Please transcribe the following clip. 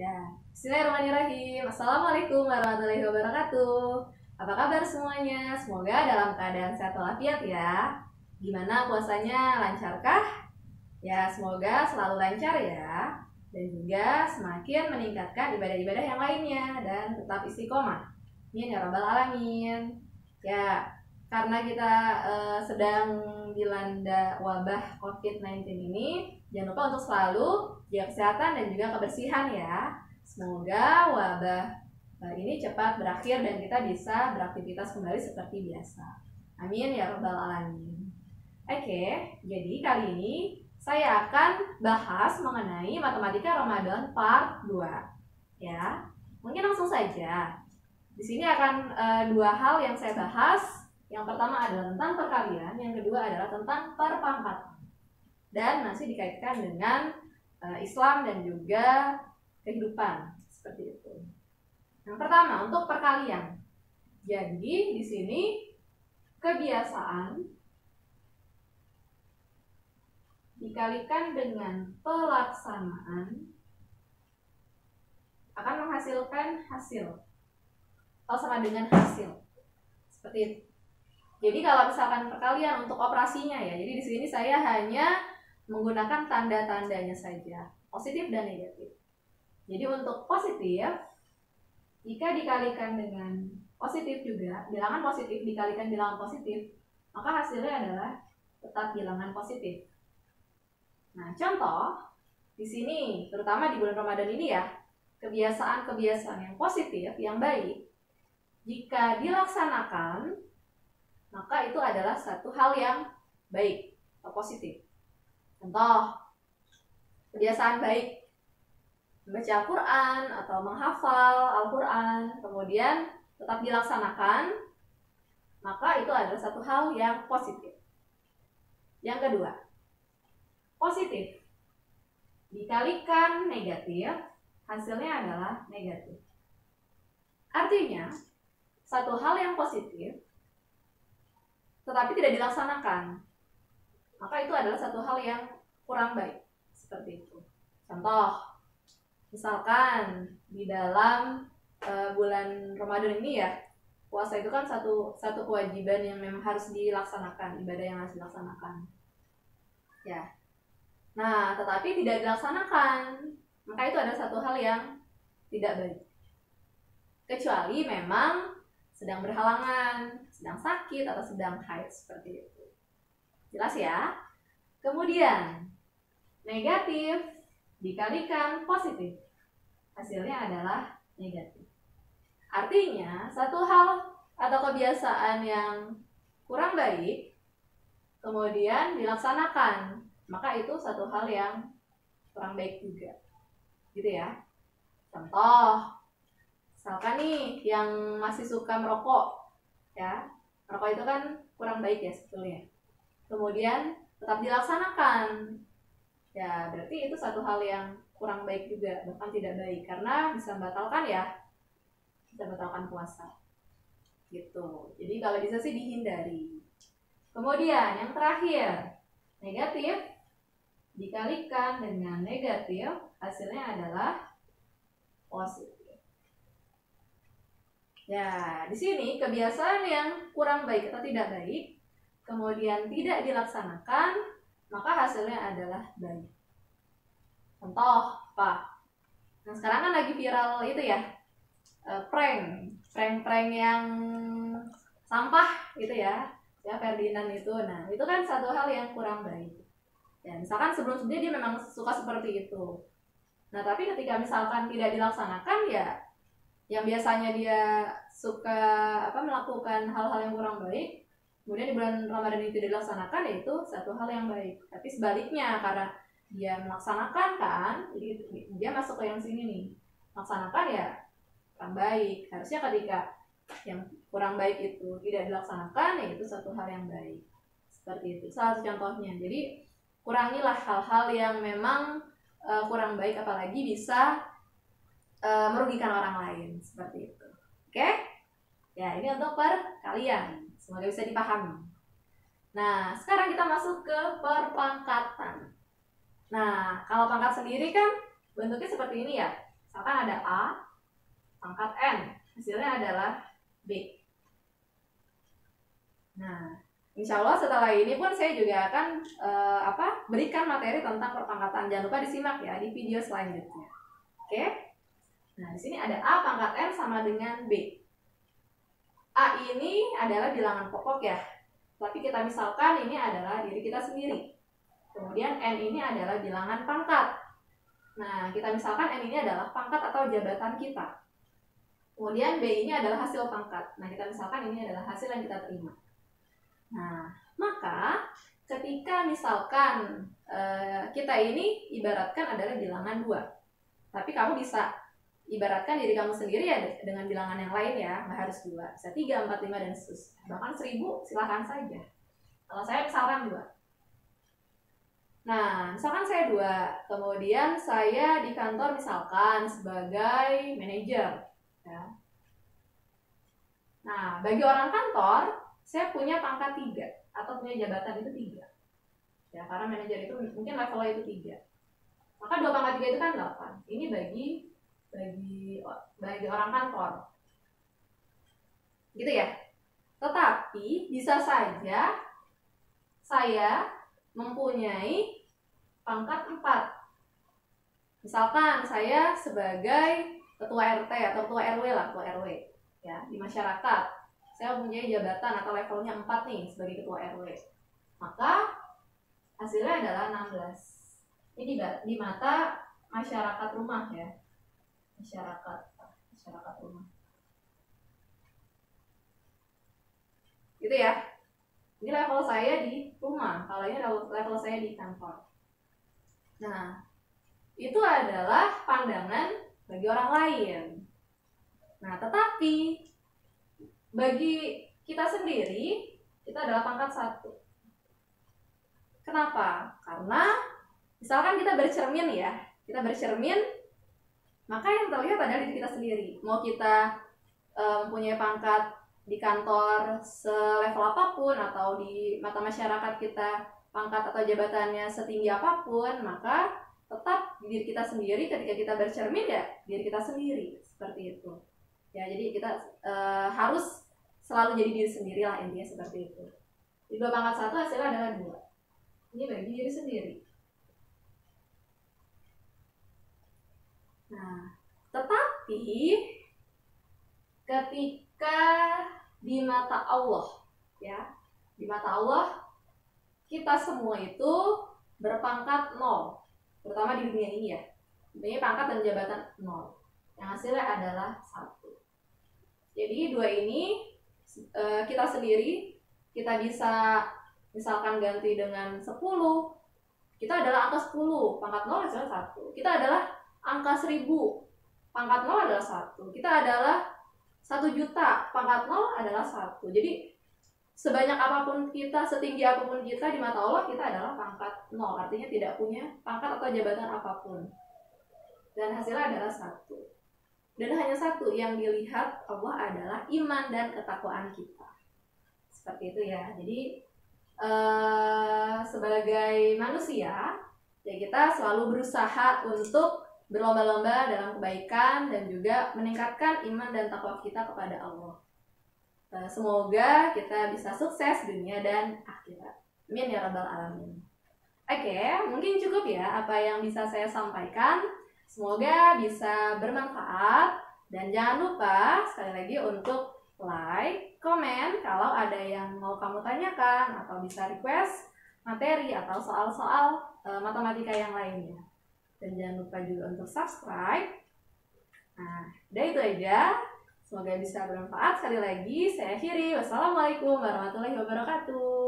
Ya, bismillahirrahmanirrahim. Assalamualaikum warahmatullahi wabarakatuh. Apa kabar semuanya? Semoga dalam keadaan sehat walafiat ya. Gimana puasanya? Lancarkah? Ya, semoga selalu lancar ya. Dan juga semakin meningkatkan ibadah-ibadah yang lainnya dan tetap istiqomah. Amin ya rabbal alamin. Ya, karena kita sedang dilanda wabah COVID-19 ini, jangan lupa untuk selalu jaga kesehatan dan juga kebersihan ya. Semoga wabah ini cepat berakhir dan kita bisa beraktivitas kembali seperti biasa. Amin ya rabbal alamin. Oke, jadi kali ini saya akan bahas mengenai matematika Ramadan part 2. Ya, mungkin langsung saja. Di sini akan dua hal yang saya bahas. Yang pertama adalah tentang perkalian, yang kedua adalah tentang perpangkatan. Dan masih dikaitkan dengan Islam dan juga kehidupan seperti itu. Yang pertama untuk perkalian. Jadi di sini kebiasaan dikalikan dengan pelaksanaan akan menghasilkan hasil atau sama dengan hasil seperti itu. Jadi kalau misalkan perkalian untuk operasinya ya, jadi di sini saya hanya menggunakan tanda-tandanya saja, positif dan negatif. Jadi untuk positif, jika dikalikan dengan positif juga, bilangan positif dikalikan bilangan positif, maka hasilnya adalah tetap bilangan positif. Nah, contoh di sini, terutama di bulan Ramadan ini ya, kebiasaan-kebiasaan yang positif, yang baik, jika dilaksanakan, maka itu adalah satu hal yang baik atau positif. Contoh, kebiasaan baik, membaca Al-Quran atau menghafal Al-Quran, kemudian tetap dilaksanakan, maka itu adalah satu hal yang positif. Yang kedua, positif dikalikan negatif, hasilnya adalah negatif. Artinya, satu hal yang positif tetapi tidak dilaksanakan, maka itu adalah satu hal yang kurang baik. Seperti itu. Contoh, misalkan di dalam bulan Ramadan ini ya, puasa itu kan satu kewajiban yang memang harus dilaksanakan, ibadah yang harus dilaksanakan. Ya. Nah, tetapi tidak dilaksanakan, maka itu ada satu hal yang tidak baik. Kecuali memang sedang berhalangan, sedang sakit, atau sedang haid seperti itu. Jelas ya? Kemudian, negatif dikalikan positif, hasilnya adalah negatif. Artinya, satu hal atau kebiasaan yang kurang baik, kemudian dilaksanakan, maka itu satu hal yang kurang baik juga, gitu ya. Contoh, misalkan nih yang masih suka merokok, ya, merokok itu kan kurang baik ya sebetulnya. Kemudian tetap dilaksanakan, ya berarti itu satu hal yang kurang baik juga, bahkan tidak baik, karena bisa membatalkan ya, bisa membatalkan puasa, gitu. Jadi kalau bisa sih dihindari. Kemudian yang terakhir, negatif dikalikan dengan negatif, hasilnya adalah positif. Ya, di sini kebiasaan yang kurang baik atau tidak baik, kemudian tidak dilaksanakan, maka hasilnya adalah baik. Contoh, Pak. Nah, sekarang kan lagi viral itu ya, prank yang sampah gitu ya Ferdinand itu. Nah, itu kan satu hal yang kurang baik. Ya, misalkan sebelum-sebelumnya dia memang suka seperti itu. Nah, tapi ketika misalkan tidak dilaksanakan ya, yang biasanya dia suka melakukan hal-hal yang kurang baik, kemudian di bulan Ramadan itu tidak dilaksanakan, ya itu satu hal yang baik. Tapi sebaliknya, karena dia melaksanakan kan, jadi dia masuk ke yang sini nih, melaksanakan ya kurang baik. Harusnya ketika yang kurang baik itu tidak dilaksanakan, ya itu satu hal yang baik. Seperti itu, salah satu contohnya. Jadi kurangilah hal-hal yang memang kurang baik, apalagi bisa merugikan orang lain, seperti itu. Oke? Ya, ini untuk perkalian. Semoga bisa dipahami. Nah, sekarang kita masuk ke perpangkatan. Nah, kalau pangkat sendiri kan bentuknya seperti ini ya. Misalkan ada A pangkat N, hasilnya adalah B. Nah, insya Allah setelah ini pun saya juga akan berikan materi tentang perpangkatan. Jangan lupa disimak ya di video selanjutnya. Oke? Nah, di sini ada A pangkat N sama dengan B. A ini adalah bilangan pokok ya. Tapi kita misalkan ini adalah diri kita sendiri. Kemudian N ini adalah bilangan pangkat. Nah, kita misalkan N ini adalah pangkat atau jabatan kita. Kemudian B ini adalah hasil pangkat. Nah, kita misalkan ini adalah hasil yang kita terima. Nah, maka ketika misalkan kita ini ibaratkan adalah bilangan 2. Tapi kamu bisa ibaratkan diri kamu sendiri ya dengan bilangan yang lain ya, nggak harus 2, bisa 3, 4, 5 dan seterusnya. Bahkan 1000 silahkan saja. Kalau saya misalkan 2. Nah, misalkan saya 2, kemudian saya di kantor misalkan sebagai manajer ya. Nah, bagi orang kantor saya punya pangkat 3 atau punya jabatan itu 3 ya, karena manajer itu mungkin levelnya itu 3. Maka 2 pangkat 3 itu kan 8. Ini bagi orang kantor gitu ya. Tetapi bisa saja saya mempunyai pangkat 4. Misalkan saya sebagai ketua RT atau ketua RW lah, ketua RW ya di masyarakat. Saya mempunyai jabatan atau levelnya 4 nih sebagai ketua RW. Maka hasilnya adalah 16. Ini di mata masyarakat rumah ya. Masyarakat rumah. Gitu ya. Ini level saya di rumah, kalau ini level saya di kantor. Nah, itu adalah pandangan bagi orang lain. Nah, tetapi bagi kita sendiri, kita adalah pangkat 1. Kenapa? Karena misalkan kita bercermin ya, maka yang terlihat adalah diri kita sendiri. Mau kita mempunyai pangkat di kantor selevel apapun atau di mata masyarakat kita pangkat atau jabatannya setinggi apapun, maka tetap diri kita sendiri ketika kita bercermin ya diri kita sendiri, seperti itu. Ya, jadi kita harus selalu jadi diri sendiri lah, intinya seperti itu. Di 2 pangkat 1 hasilnya adalah 2. Ini bagi diri sendiri. Nah, tetapi ketika di mata Allah ya, di mata Allah kita semua itu berpangkat 0, terutama di dunia ini ya, mempunyai pangkat dan jabatan 0, yang hasilnya adalah 1. Jadi 2 ini kita sendiri, kita bisa misalkan ganti dengan 10, kita adalah angka 10, pangkat 0 hasilnya 1. Kita adalah angka 1000, pangkat 0 adalah 1. Kita adalah 1 juta, pangkat 0 adalah 1. Jadi sebanyak apapun kita, setinggi apapun kita di mata Allah, kita adalah pangkat 0. Artinya tidak punya pangkat atau jabatan apapun. Dan hasilnya adalah 1. Dan hanya 1 yang dilihat Allah adalah iman dan ketakwaan kita. Seperti itu ya. Jadi sebagai manusia ya, kita selalu berusaha untuk berlomba-lomba dalam kebaikan dan juga meningkatkan iman dan takwa kita kepada Allah. Semoga kita bisa sukses dunia dan akhirat. Amin ya rabbal alamin. Oke, mungkin cukup ya apa yang bisa saya sampaikan. Semoga bisa bermanfaat, dan jangan lupa sekali lagi untuk like, komen kalau ada yang mau kamu tanyakan, atau bisa request materi atau soal-soal matematika yang lainnya. Dan jangan lupa juga untuk subscribe. Nah, udah itu aja. Semoga bisa bermanfaat. Sekali lagi saya akhiri. Wassalamualaikum warahmatullahi wabarakatuh.